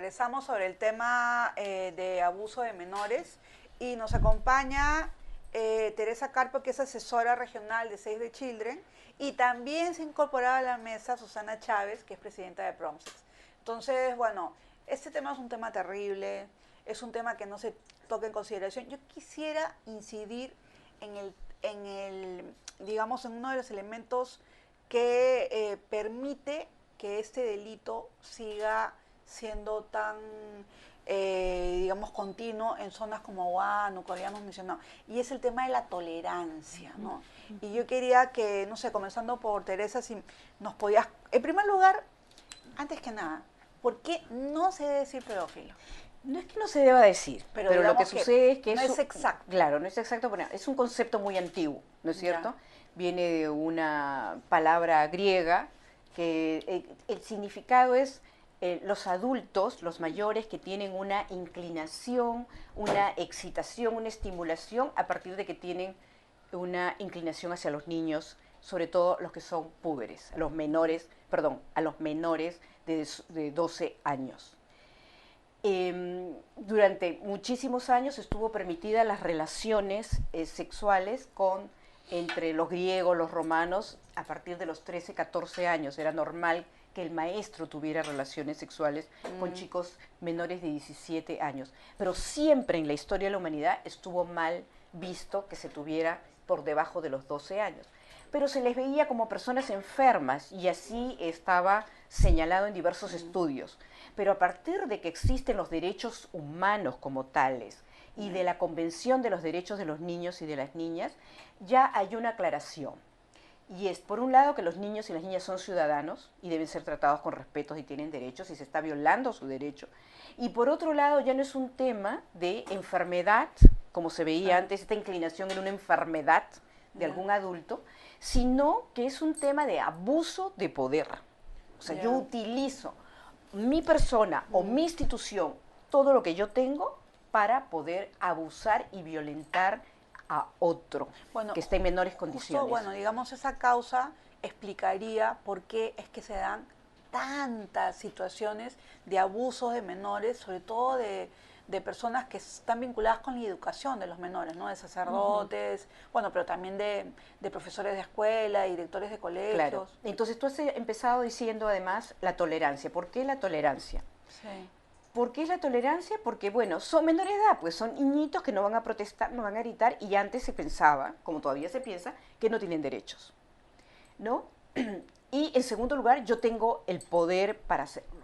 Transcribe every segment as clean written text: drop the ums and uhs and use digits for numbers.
regresamos sobre el tema de abuso de menores y nos acompaña Teresa Carpo, que es asesora regional de Save the Children, y también se ha incorporado a la mesa Susana Chávez, que es presidenta de Promsex. Entonces, bueno, este tema es un tema terrible, es un tema que no se toca en consideración. Yo quisiera incidir digamos, en uno de los elementos que permite que este delito siga siendo tan, digamos, continuo en zonas como Huánuco, habíamos mencionado, y es el tema de la tolerancia, ¿no? Y yo quería que, no sé, comenzando por Teresa, si nos podías, en primer lugar, antes que nada, ¿por qué no se debe decir pedófilo? No es que no se deba decir, pero lo que sucede es que no es exacto. Claro, no es exacto, pero es un concepto muy antiguo, ¿no es cierto? Ya. Viene de una palabra griega que el significado es los adultos, los mayores, que tienen una inclinación, una excitación, una estimulación a partir de que tienen una inclinación hacia los niños, sobre todo los que son púberes, a los menores de 12 años. Durante muchísimos años estuvo permitida las relaciones sexuales entre los griegos, los romanos, a partir de los 13, 14 años. Era normal que el maestro tuviera relaciones sexuales con chicos menores de 17 años. Pero siempre en la historia de la humanidad estuvo mal visto que se tuviera por debajo de los 12 años. Pero se les veía como personas enfermas y así estaba señalado en diversos estudios. Pero a partir de que existen los derechos humanos como tales y de la Convención de los Derechos de los Niños y de las Niñas, ya hay una aclaración. Y es, por un lado, que los niños y las niñas son ciudadanos y deben ser tratados con respeto y tienen derechos y se está violando su derecho. Y por otro lado, ya no es un tema de enfermedad, como se veía antes, esta inclinación en una enfermedad de algún adulto, sino que es un tema de abuso de poder. O sea, yo utilizo mi persona o mi institución, todo lo que yo tengo, para poder abusar y violentar a otro que está en menores condiciones. Justo, bueno, digamos, esa causa explicaría por qué es que se dan tantas situaciones de abusos de menores, sobre todo de personas que están vinculadas con la educación de los menores, ¿no? De sacerdotes, bueno, pero también de profesores de escuela, directores de colegios. Claro. Entonces tú has empezado diciendo además la tolerancia. ¿Por qué la tolerancia? Sí. ¿Por qué es la tolerancia? Porque, bueno, son menores de edad, pues son niñitos que no van a protestar, no van a gritar, y antes se pensaba, como todavía se piensa, que no tienen derechos, ¿no? Y en segundo lugar, yo tengo el poder para hacerlo.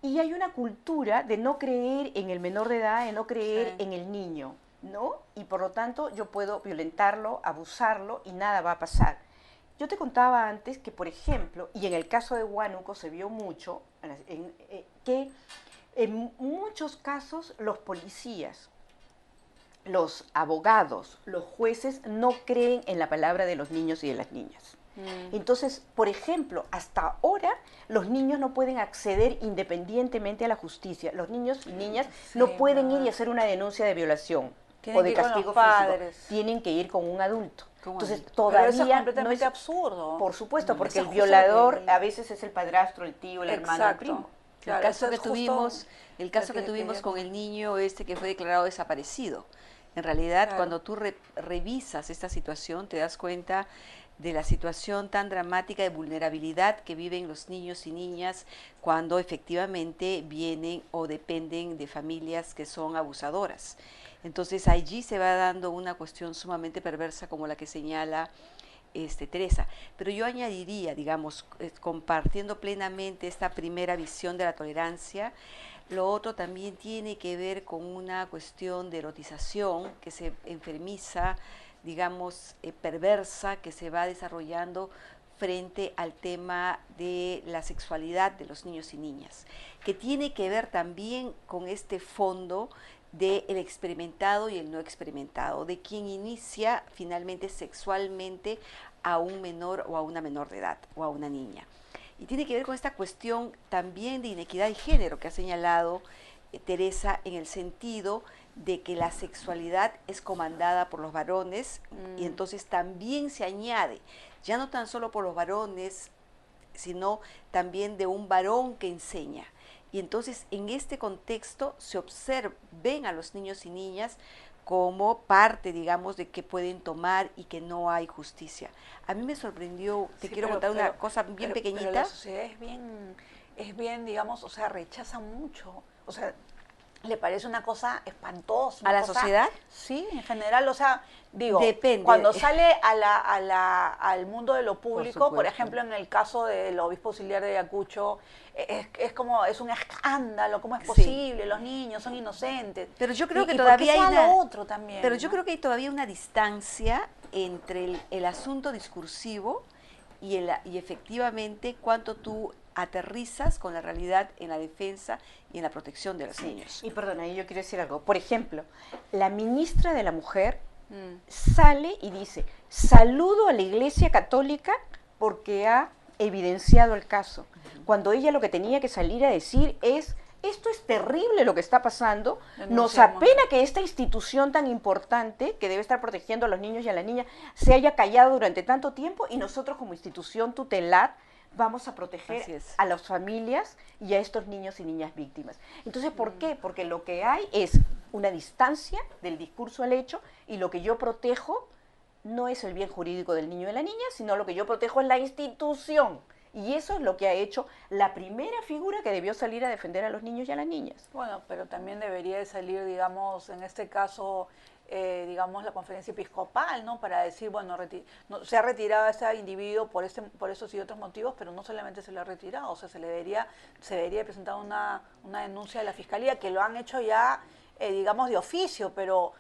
Y hay una cultura de no creer en el menor de edad, de no creer en el niño, ¿no? Y por lo tanto yo puedo violentarlo, abusarlo y nada va a pasar. Yo te contaba antes que, por ejemplo, y en el caso de Huánuco se vio mucho, que en muchos casos los policías, los abogados, los jueces no creen en la palabra de los niños y de las niñas. Entonces, por ejemplo, hasta ahora los niños no pueden acceder independientemente a la justicia. Los niños y niñas no pueden ir y hacer una denuncia de violación o de castigo físico. Tienen que ir con un adulto. Entonces, todavía pero eso es completamente absurdo. Por supuesto, porque el violador a veces es el padrastro, el tío, el hermano, el primo. Claro, el caso que tuvimos con el niño que fue declarado desaparecido. En realidad, cuando tú revisas esta situación, te das cuenta de la situación tan dramática de vulnerabilidad que viven los niños y niñas cuando efectivamente vienen o dependen de familias que son abusadoras. Entonces allí se va dando una cuestión sumamente perversa como la que señala Teresa. Pero yo añadiría, digamos, compartiendo plenamente esta primera visión de la tolerancia, lo otro también tiene que ver con una cuestión de erotización que se enfermiza, digamos, perversa, que se va desarrollando frente al tema de la sexualidad de los niños y niñas, que tiene que ver también con este fondo del experimentado y el no experimentado, de quien inicia finalmente sexualmente a un menor o a una menor de edad o a una niña. Y tiene que ver con esta cuestión también de inequidad de género que ha señalado Teresa, en el sentido de que la sexualidad es comandada por los varones y entonces también se añade, ya no tan solo por los varones, sino también de un varón que enseña. y entonces en este contexto se ven a los niños y niñas como parte, digamos, de que pueden tomar y que no hay justicia. A mí me sorprendió, te quiero contar una cosa bien pequeñita. Pero la sociedad es bien, digamos, o sea, rechaza mucho, o sea, le parece una cosa espantosa. ¿A la sociedad? Sí, en general, o sea, digo, depende. Cuando sale al mundo de lo público, por ejemplo, en el caso del obispo auxiliar de Ayacucho, es como, es un escándalo, ¿cómo es posible? Los niños son inocentes. Pero yo creo que ¿y todavía hay lo otro también? Pero yo creo que hay todavía una distancia entre el asunto discursivo y efectivamente cuánto tú aterrizas con la realidad en la defensa y en la protección de los niños. Y perdona, yo quiero decir algo. Por ejemplo, la ministra de la Mujer sale y dice, saludo a la Iglesia Católica porque ha evidenciado el caso. Cuando ella lo que tenía que salir a decir es, esto es terrible lo que está pasando, nos apena que esta institución tan importante, que debe estar protegiendo a los niños y a las niñas, se haya callado durante tanto tiempo y nosotros como institución tutelar vamos a proteger a las familias y a estos niños y niñas víctimas. Entonces, ¿por qué? Porque lo que hay es una distancia del discurso al hecho y lo que yo protejo no es el bien jurídico del niño y de la niña, sino lo que yo protejo es la institución. Y eso es lo que ha hecho la primera figura que debió salir a defender a los niños y a las niñas. Bueno, pero también debería de salir, digamos, en este caso, digamos, la conferencia episcopal, ¿no? Para decir, bueno, se ha retirado a ese individuo por esos y otros motivos, pero no solamente se le ha retirado, o sea, se debería presentar una denuncia a la Fiscalía, que lo han hecho ya, digamos, de oficio, pero,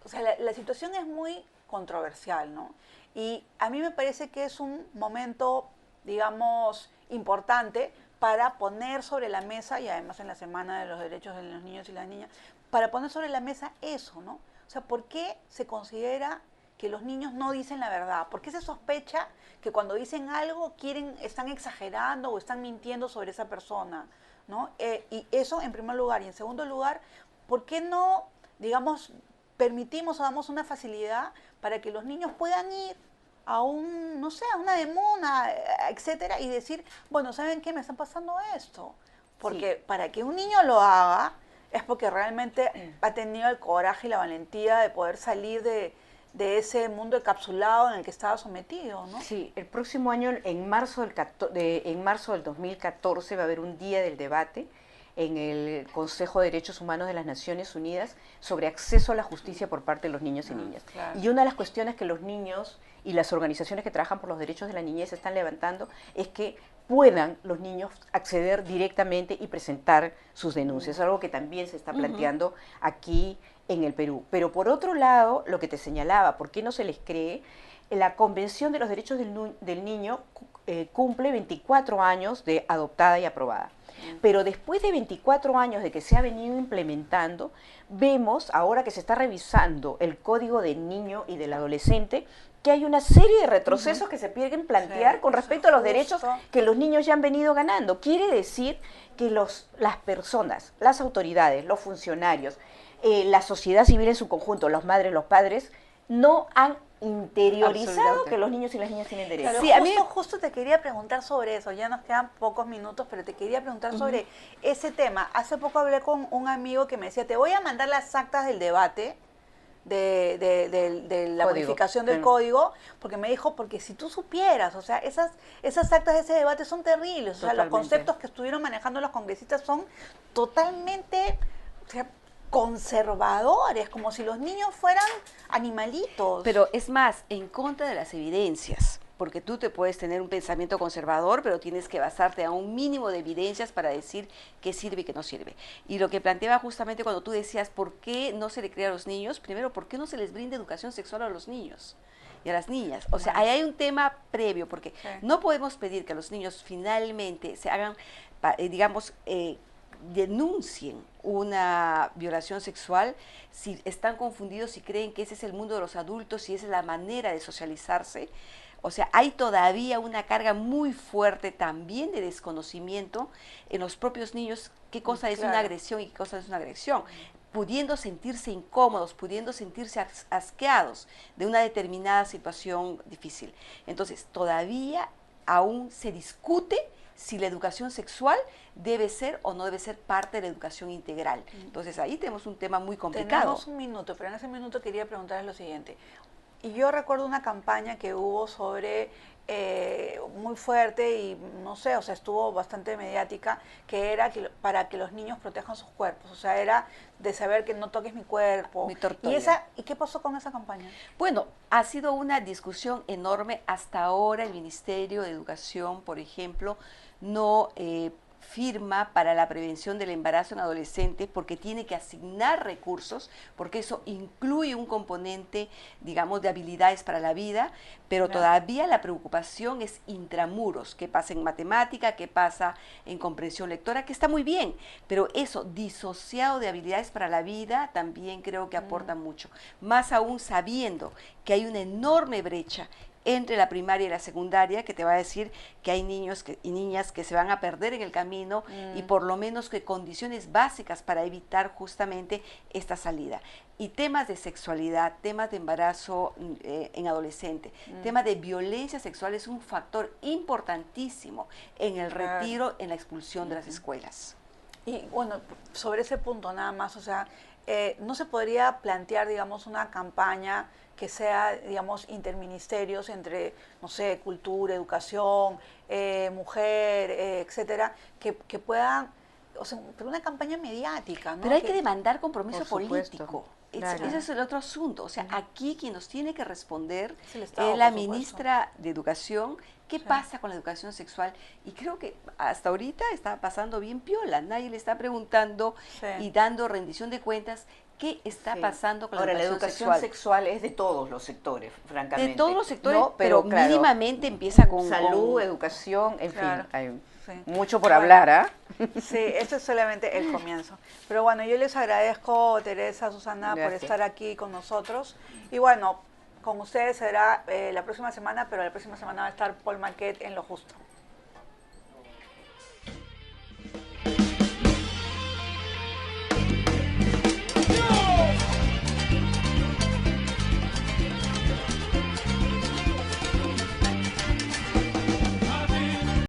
o sea, la situación es muy controversial, ¿no? Y a mí me parece que es un momento, digamos, importante para poner sobre la mesa, y además en la Semana de los Derechos de los Niños y las Niñas, para poner sobre la mesa eso, ¿no? O sea, ¿por qué se considera que los niños no dicen la verdad? ¿Por qué se sospecha que cuando dicen algo están exagerando o están mintiendo sobre esa persona, ¿no? Y eso en primer lugar. Y en segundo lugar, ¿por qué no, digamos, permitimos o damos una facilidad para que los niños puedan ir a no sé, a una demona, etcétera, y decir, bueno, ¿saben qué? Me está pasando esto. Porque para que un niño lo haga es porque realmente ha tenido el coraje y la valentía de poder salir de ese mundo encapsulado en el que estaba sometido, ¿no? Sí, el próximo año, en marzo del 2014, va a haber un día del debate en el Consejo de Derechos Humanos de las Naciones Unidas sobre acceso a la justicia por parte de los niños y niñas. Claro. Y una de las cuestiones que los niños y las organizaciones que trabajan por los derechos de la niñez están levantando es que puedan los niños acceder directamente y presentar sus denuncias, algo que también se está planteando aquí en el Perú. Pero por otro lado, lo que te señalaba, ¿por qué no se les cree? La Convención de los Derechos del Niño cumple 24 años de adoptada y aprobada. Pero después de 24 años de que se ha venido implementando, vemos, ahora que se está revisando el Código del Niño y del Adolescente, que hay una serie de retrocesos que se quieren plantear con respecto a los derechos que los niños ya han venido ganando. Quiere decir que las personas, las autoridades, los funcionarios, la sociedad civil en su conjunto, las madres, los padres, no han interiorizado que los niños y las niñas tienen derechos. Claro, sí, a mí justo te quería preguntar sobre eso, ya nos quedan pocos minutos, pero te quería preguntar sobre ese tema. Hace poco hablé con un amigo que me decía, te voy a mandar las actas del debate de la modificación del código, porque me dijo, porque si tú supieras, o sea, esas actas de ese debate son terribles, o sea, los conceptos que estuvieron manejando los congresistas son totalmente, o sea, conservadores, como si los niños fueran animalitos. Pero es más, en contra de las evidencias, porque tú te puedes tener un pensamiento conservador, pero tienes que basarte a un mínimo de evidencias para decir qué sirve y qué no sirve. Y lo que planteaba justamente cuando tú decías, ¿por qué no se le crea a los niños? Primero, ¿por qué no se les brinda educación sexual a los niños y a las niñas? O sea, ahí hay un tema previo, porque no podemos pedir que los niños finalmente se hagan, digamos, denuncien una violación sexual si están confundidos, si creen que ese es el mundo de los adultos, si esa es la manera de socializarse. O sea, hay todavía una carga muy fuerte también de desconocimiento en los propios niños qué cosa es una agresión y qué cosa es una agresión, pudiendo sentirse incómodos, pudiendo sentirse asqueados de una determinada situación difícil. Entonces, todavía aún se discute si la educación sexual debe ser o no debe ser parte de la educación integral. Entonces ahí tenemos un tema muy complicado. Tenemos un minuto, pero en ese minuto quería preguntarles lo siguiente. Y yo recuerdo una campaña que hubo sobre, muy fuerte y no sé, o sea, estuvo bastante mediática, que era para que los niños protejan sus cuerpos. O sea, era de saber que no toques mi cuerpo. Mi tortolla. ¿Y qué pasó con esa campaña? Bueno, ha sido una discusión enorme. Hasta ahora el Ministerio de Educación, por ejemplo, no firma para la prevención del embarazo en adolescentes porque tiene que asignar recursos, porque eso incluye un componente, digamos, de habilidades para la vida, pero todavía la preocupación es intramuros, qué pasa en matemática, qué pasa en comprensión lectora, que está muy bien, pero eso disociado de habilidades para la vida también creo que aporta mucho, más aún sabiendo que hay una enorme brecha entre la primaria y la secundaria, que te va a decir que hay niños y niñas que se van a perder en el camino y por lo menos que condiciones básicas para evitar justamente esta salida. Y temas de sexualidad, temas de embarazo en adolescente, temas de violencia sexual es un factor importantísimo en el retiro, en la expulsión de las escuelas. Y bueno, sobre ese punto nada más, o sea, ¿no se podría plantear, digamos, una campaña que sea, digamos, interministerios entre, no sé, cultura, educación, mujer, etcétera, que puedan, o sea, pero una campaña mediática, ¿no? Pero hay que demandar compromiso supuesto, político. claro. Ese es el otro asunto. O sea, aquí quien nos tiene que responder Es el Estado, es la por supuesto. ministra de Educación. ¿Qué pasa con la educación sexual? Y creo que hasta ahorita está pasando bien piola. Nadie le está preguntando y dando rendición de cuentas qué está pasando con Ahora, la educación sexual es de todos los sectores, francamente. De todos los sectores, ¿no? pero claro, mínimamente empieza con salud, con educación, en Claro. fin, hay Sí. mucho por hablar, ¿ah? Sí, esto es solamente el comienzo. Pero bueno, yo les agradezco, Teresa, Susana, por Gracias. estar aquí con nosotros. Y bueno, con ustedes será la próxima semana, pero la próxima semana va a estar Paul Marquet en Lo Justo.